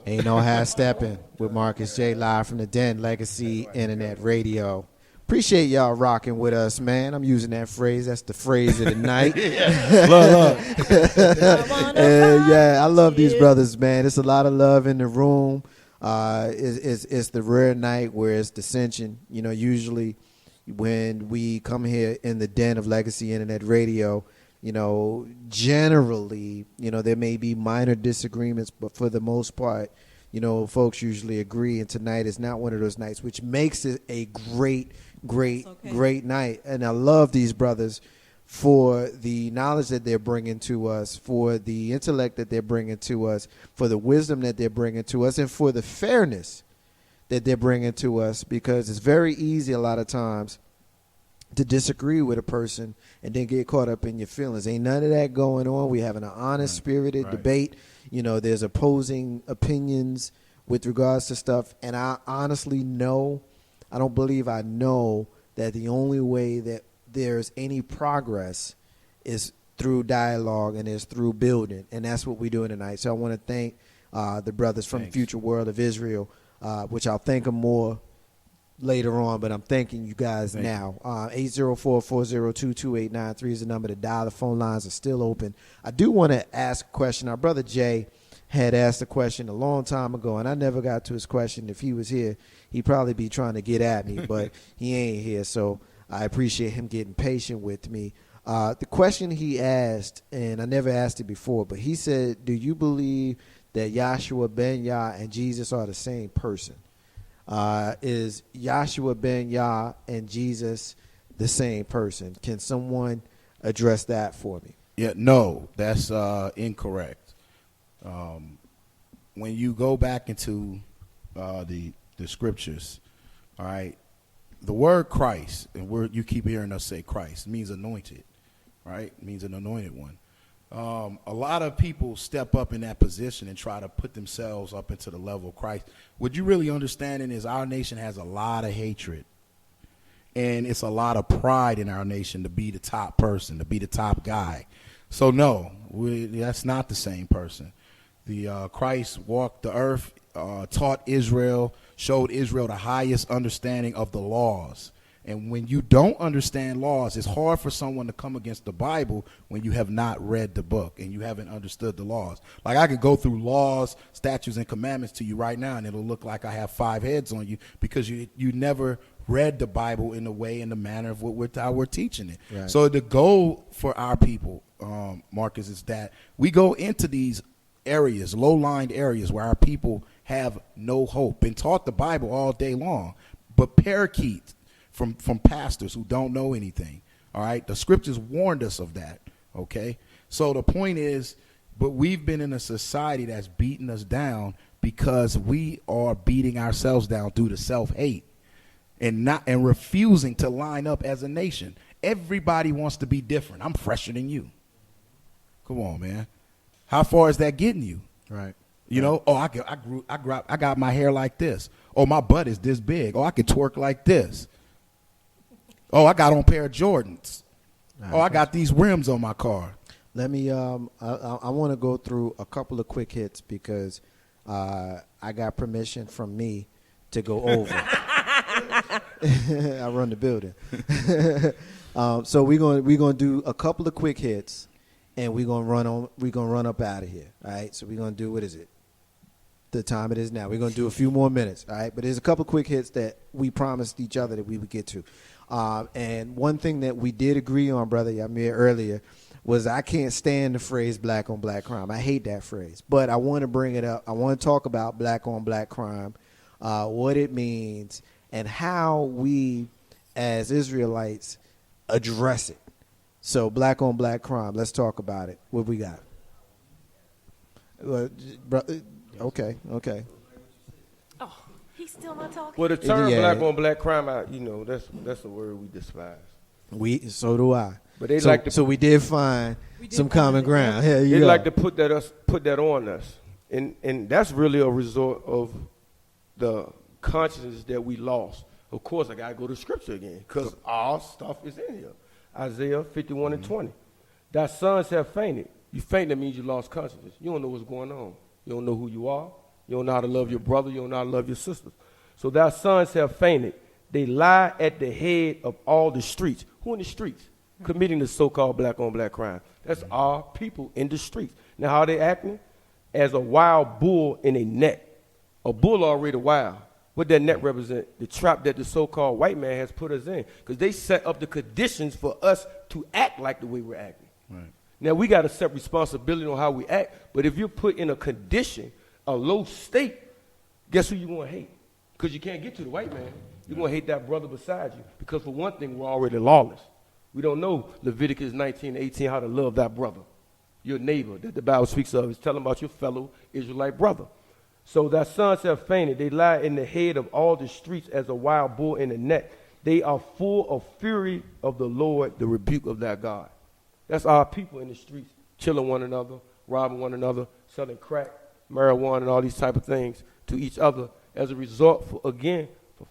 Ain't no half stepping with Marcus J. live from the Den, Legacy Internet Radio. Appreciate y'all rocking with us, man. I'm using that phrase. That's the phrase of the night. Love. Yeah, I love these brothers, man. It's a lot of love in the room. It's the rare night where it's dissension. You know, usually when we come here in the Den of Legacy Internet Radio, you know, generally, you know, there may be minor disagreements, but for the most part, you know, folks usually agree. And tonight is not one of those nights, which makes it a great night. And I love these brothers for the knowledge that they're bringing to us, for the intellect that they're bringing to us, for the wisdom that they're bringing to us, and for the fairness that they're bringing to us, because it's very easy a lot of times to disagree with a person and then get caught up in your feelings. Ain't none of that going on. We're having an honest, spirited debate. You know, there's opposing opinions with regards to stuff. And I honestly know, I don't believe I know that the only way that there's any progress is through dialogue and is through building. And that's what we're doing tonight. So I want to thank the brothers from Future World of Israel, which I'll thank them more later on, but I'm thanking you guys now. 804-402-2893 is the number to dial. The phone lines are still open. I do want to ask a question. Our brother Jay had asked a question a long time ago, and I never got to his question. If he was here, he'd probably be trying to get at me, but he ain't here, so I appreciate him getting patient with me. The question he asked, and I never asked it before, but he said, do you believe that Yahshua ben Yah and Jesus are the same person? Is Yahshua ben Yah and Jesus the same person? Can someone address that for me? Yeah, no, that's incorrect. When you go back into the scriptures, all right, the word Christ, and you keep hearing us say Christ, means anointed, right? It means an anointed one. A lot of people step up in that position and try to put themselves up into the level of Christ. What you really understanding is our nation has a lot of hatred, and it's a lot of pride in our nation to be the top person, to be the top guy. So no, that's not the same person. The Christ walked the earth, taught Israel, showed Israel the highest understanding of the laws. And when you don't understand laws, it's hard for someone to come against the Bible when you have not read the book and you haven't understood the laws. Like, I could go through laws, statutes, and commandments to you right now, and it'll look like I have 5 heads on you because you never read the Bible in the way, in the manner of how we're teaching it. Right. So the goal for our people, Marcus, is that we go into these areas, low-lying areas where our people have no hope, been taught the Bible all day long, but parakeet from pastors who don't know anything. All right, the scriptures warned us of that. Okay, so the point is, but we've been in a society that's beating us down because we are beating ourselves down due to self-hate and refusing to line up as a nation. Everybody wants to be different. I'm fresher than you. Come on, man. How far is that getting you? Right. You know, I got my hair like this. Oh, my butt is this big. Oh, I can twerk like this. Oh, I got on a pair of Jordans. Oh, I got these rims on my car. Let me, I want to go through a couple of quick hits because I got permission from me to go over. I run the building. So we're gonna do a couple of quick hits, and we're gonna run up out of here. All right. So we're gonna do, what is it? The time it is now. We're gonna do a few more minutes. All right. But there's a couple of quick hits that we promised each other that we would get to. And one thing that we did agree on, Brother Yamir, earlier was I can't stand the phrase black on black crime. I hate that phrase, but I want to bring it up. I want to talk about black on black crime, what it means, and how we as Israelites address it. So black on black crime, let's talk about it. What we got? Okay. He's still not talking. Well, the term black on black crime, that's a word we despise. So do I. But they so we did find some common ground. They like to put that on us, and that's really a result of the consciousness that we lost. Of course, I gotta go to scripture again because all stuff is in here. Isaiah 51 and 20. Thy sons have fainted. You fainted means you lost consciousness. You don't know what's going on. You don't know who you are. You don't know how to love your brother. You don't know how to love your sisters. So thy sons have fainted. They lie at the head of all the streets. Who in the streets? Committing the so-called black-on-black crime. That's our people in the streets. Now, how they acting? As a wild bull in a net. A bull already wild. What that net represent? The trap that the so-called white man has put us in. Because they set up the conditions for us to act like the way we're acting. Right. Now, we got to set responsibility on how we act. But if you're put in a condition, a low state, guess who you're going to hate? Because you can't get to the white man. You're going to hate that brother beside you. Because for one thing, we're already lawless. We don't know Leviticus 19:18, how to love that brother. Your neighbor that the Bible speaks of is telling about your fellow Israelite brother. So thy sons have fainted. They lie in the head of all the streets as a wild bull in the net. They are full of fury of the Lord, the rebuke of thy God. That's our people in the streets, killing one another, robbing one another, selling crack, marijuana, and all these type of things to each other as a result, for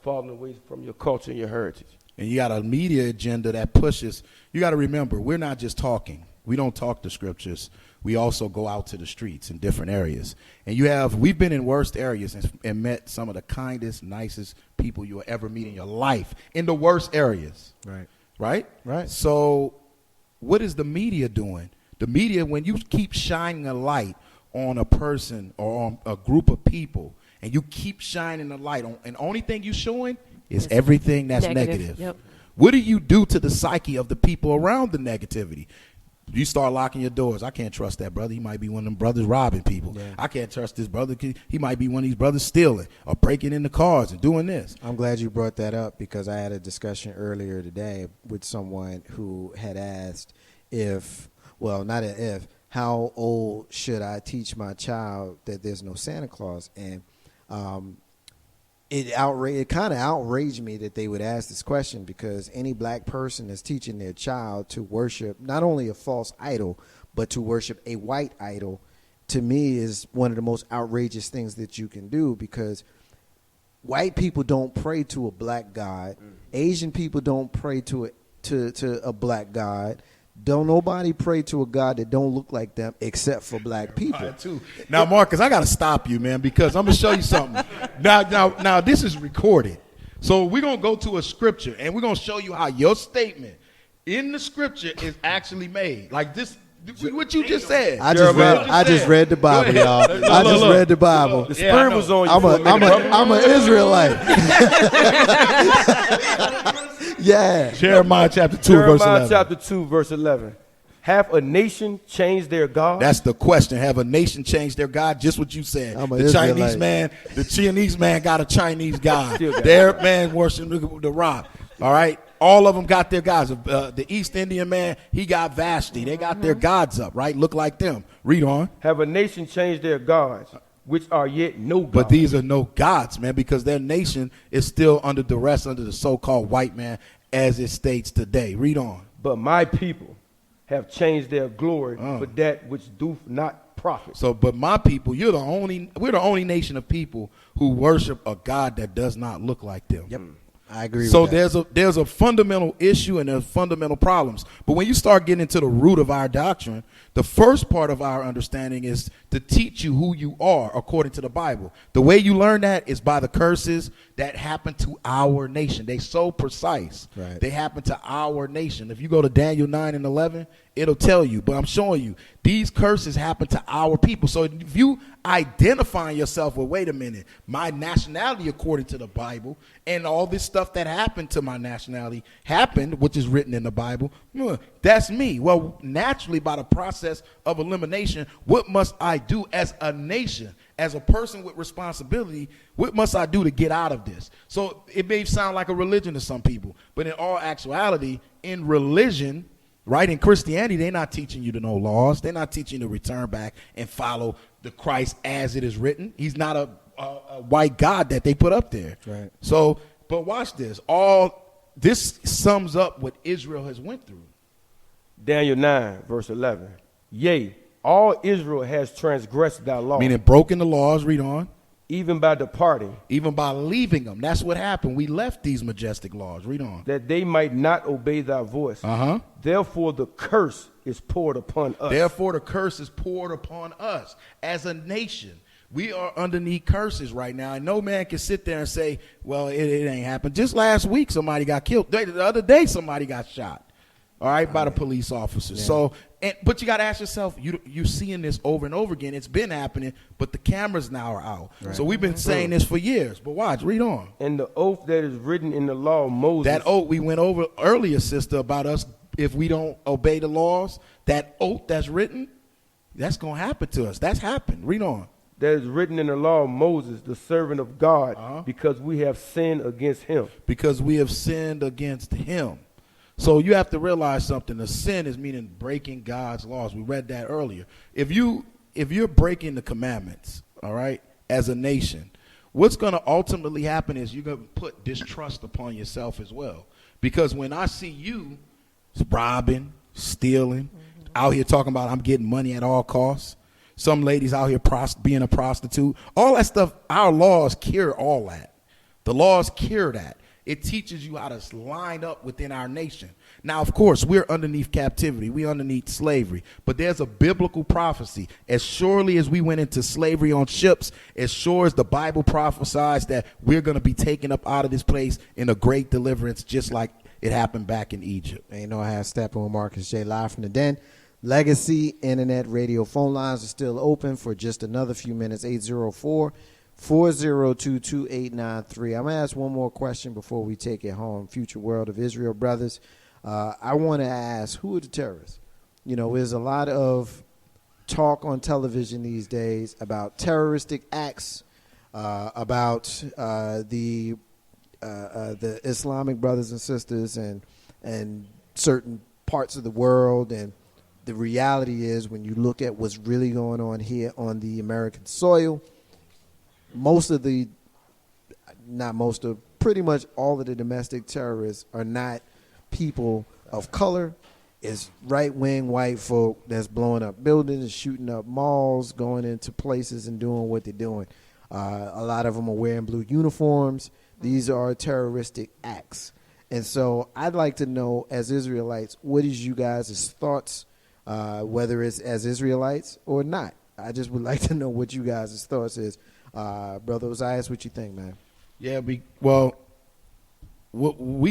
falling away from your culture and your heritage. And you got a media agenda that pushes. You got to remember, we're not just talking. We don't talk the scriptures. We also go out to the streets in different areas. And we've been in worst areas and met some of the kindest, nicest people you'll ever meet in your life in the worst areas. Right. Right? Right. So what is the media doing? The media, when you keep shining a light on a person or on a group of people, and you keep shining the light on, and only thing you're showing is everything that's negative. Yep. What do you do to the psyche of the people around the negativity? You start locking your doors. I can't trust that brother. He might be one of them brothers robbing people. Yeah. I can't trust this brother. He might be one of these brothers stealing or breaking into cars and doing this. I'm glad you brought that up because I had a discussion earlier today with someone who had asked how old should I teach my child that there's no Santa Claus? And it kind of outraged me that they would ask this question, because any black person that's teaching their child to worship not only a false idol, but to worship a white idol, to me is one of the most outrageous things that you can do, because white people don't pray to a black God. Asian people don't pray to a black God. Don't nobody pray to a God that don't look like them except for black people. Now, Marcus, I got to stop you, man, because I'm going to show you something. Now, this is recorded. So we're going to go to a scripture, and we're going to show you how your statement in the scripture is actually made. Like this, what you just said. I just read the Bible, y'all. I just read the Bible. The spirit was on you. I'm an Israelite. Yeah. Jeremiah chapter 2, verse 11. Jeremiah chapter 2, verse 11. Have a nation changed their God? That's the question. Have a nation changed their God? Just what you said. The Chinese man got a Chinese God. Their man worshiping the rock. All right? All of them got their gods. The East Indian man, he got Vashti. They got their gods up, right? Look like them. Read on. Have a nation changed their gods, which are yet no gods. But these are no gods, man, because their nation is still under duress under the so-called white man, as it states today. Read on. But my people have changed their glory for that which doth not profit. So, but my people, we're the only nation of people who worship a God that does not look like them. Yep. I agree so with that. there's a fundamental issue and there's fundamental problems. But when you start getting into the root of our doctrine, the first part of our understanding is to teach you who you are according to the Bible. The way you learn that is by the curses that happen to our nation. They're so precise. Right. They happen to our nation. If you go to Daniel 9 and 11, it'll tell you. But I'm showing you, these curses happen to our people. So if you identifying yourself with, wait a minute, my nationality according to the Bible and all this stuff that happened to my nationality happened, which is written in the Bible, that's me. Well, naturally, by the process of elimination, what must I do as a nation, as a person with responsibility? What must I do to get out of this? So it may sound like a religion to some people, but in all actuality, in religion, right, in Christianity, they're not teaching you to know laws. They're not teaching you to return back and follow the Christ as it is written. He's not a white God that they put up there. Right. So, but watch this. All this sums up what Israel has went through. Daniel 9, verse 11. Yea, all Israel has transgressed thy law. Meaning broken the laws. Read on. even by departing, even by leaving them. That's what happened. We left these majestic laws. Read on. that they might not obey thy voice. Therefore the curse is poured upon us. Therefore the curse is poured upon us as a nation. We are underneath curses right now, and no man can sit there and say, well, it ain't happened. Just last week somebody got killed. The other day somebody got shot, all right, by the police officers. Yeah. So, but you got to ask yourself, you're seeing this over and over again. It's been happening, but the cameras now are out. Right. So we've been saying this for years. But watch, read on. And the oath that is written in the law of Moses. That oath we went over earlier, sister, about us if we don't obey the laws. That oath that's written, that's going to happen to us. That's happened. Read on. That is written in the law of Moses, the servant of God, because we have sinned against him. Because we have sinned against him. So you have to realize something. The sin is meaning breaking God's laws. We read that earlier. If you're breaking the commandments, all right, as a nation, what's going to ultimately happen is you're going to put distrust upon yourself as well. Because when I see you robbing, stealing, out here talking about I'm getting money at all costs, some ladies out here being a prostitute, all that stuff, our laws cure all that. The laws cure that. It teaches you how to line up within our nation. Now, of course, we're underneath captivity. We're underneath slavery. But there's a biblical prophecy. As surely as we went into slavery on ships, as sure as the Bible prophesies that we're going to be taken up out of this place in a great deliverance, just like it happened back in Egypt. And you know I have Steppin with Marcus J. live from the den. Legacy Internet Radio phone lines are still open for just another few minutes. 804-402-2893. I'm going to ask one more question before we take it home. Future World of Israel brothers, I want to ask, who are the terrorists? You know, there's a lot of talk on television these days about terroristic acts, about the Islamic brothers and sisters and certain parts of the world. And the reality is, when you look at what's really going on here on the American soil, pretty much all of the domestic terrorists are not people of color. It's right-wing white folk that's blowing up buildings, shooting up malls, going into places and doing what they're doing. A lot of them are wearing blue uniforms. These are terroristic acts. And so I'd like to know, as Israelites, what is you guys' thoughts, whether it's as Israelites or not? I just would like to know what you guys' thoughts is. Brother Ozias, what you think, man? Yeah, we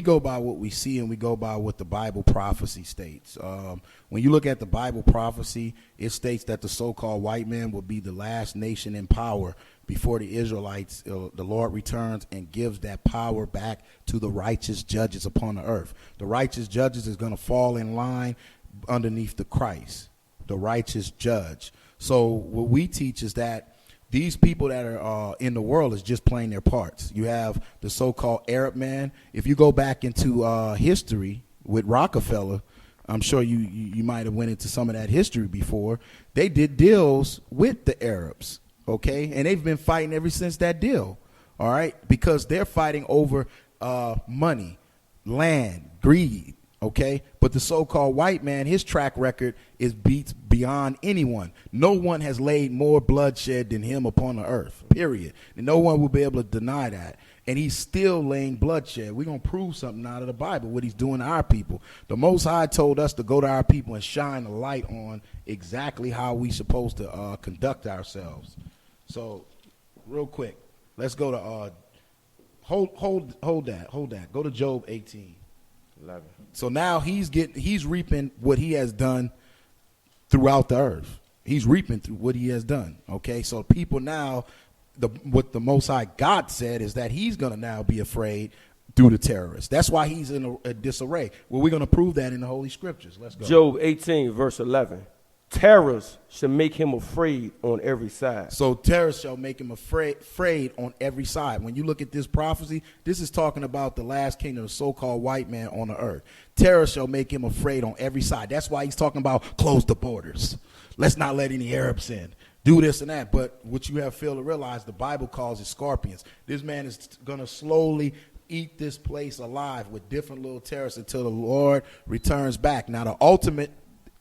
go by what we see, and we go by what the Bible prophecy states. When you look at the Bible prophecy, it states that the so-called white man will be the last nation in power before the Israelites, the Lord returns and gives that power back to the righteous judges upon the earth. The righteous judges is going to fall in line underneath the Christ, the righteous judge. So what we teach is that these people that are in the world is just playing their parts. You have the so-called Arab man. If you go back into history with Rockefeller, I'm sure you might have went into some of that history before. They did deals with the Arabs, okay? And they've been fighting ever since that deal, all right? Because they're fighting over money, land, greed, okay? But the so-called white man, his track record is beats beyond anyone. No one has laid more bloodshed than him upon the earth, period. And no one will be able to deny that. And he's still laying bloodshed. We're going to prove something out of the Bible, what he's doing to our people. The Most High told us to go to our people and shine a light on exactly how we supposed to conduct ourselves. So, real quick, let's go to, hold that. Go to Job 18. 11. So now he's reaping what he has done throughout the earth. He's reaping through what he has done. Okay, so people now, what the Most High God said is that he's going to now be afraid through the terrorists. That's why he's in a disarray. Well, we're going to prove that in the Holy Scriptures. Let's go. Job 18, verse 11. Terrors shall make him afraid on every side. So terrors shall make him afraid on every side. When you look at this prophecy, this is talking about the last kingdom, the so-called white man on the earth. Terror shall make him afraid on every side. That's why he's talking about close the borders. Let's not let any Arabs in. Do this and that. But what you have failed to realize, the Bible calls it scorpions. This man is going to slowly eat this place alive with different little terrorists until the Lord returns back. Now, the ultimate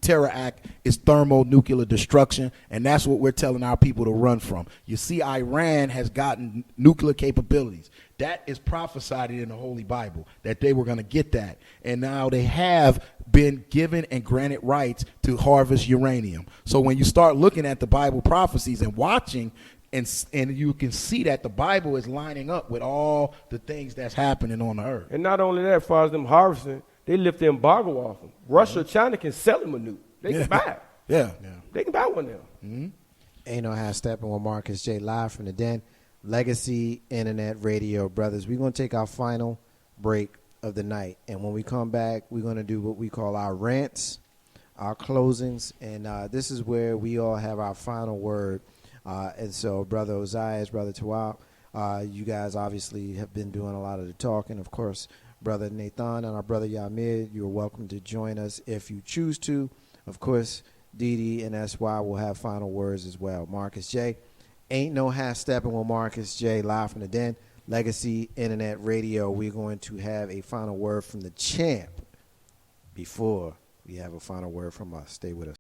terror act is thermonuclear destruction, and that's what we're telling our people to run from. You see, Iran has gotten nuclear capabilities. That is prophesied in the Holy Bible, that they were going to get that. And now they have been given and granted rights to harvest uranium. So when you start looking at the Bible prophecies and watching, and you can see that the Bible is lining up with all the things that's happening on the earth. And not only that, as far as them harvesting, they lift the embargo off them. Russia, China can sell them a nuke. They can buy it. Yeah. They can buy one now. Mm-hmm. Ain't no half stepping with Marcus J. Live from the Den. Legacy Internet Radio, brothers. We're going to take our final break of the night. And when we come back, we're going to do what we call our rants, our closings. And this is where we all have our final word. And so, Brother Ozias, Brother Tawab, you guys obviously have been doing a lot of the talking. Of course, Brother Nathan and our Brother Yamir, you're welcome to join us if you choose to. Of course, Didi and SY will have final words as well. Marcus J. Ain't no half stepping with Marcus J. Live from the Den. Legacy Internet Radio. We're going to have a final word from the champ before we have a final word from us. Stay with us.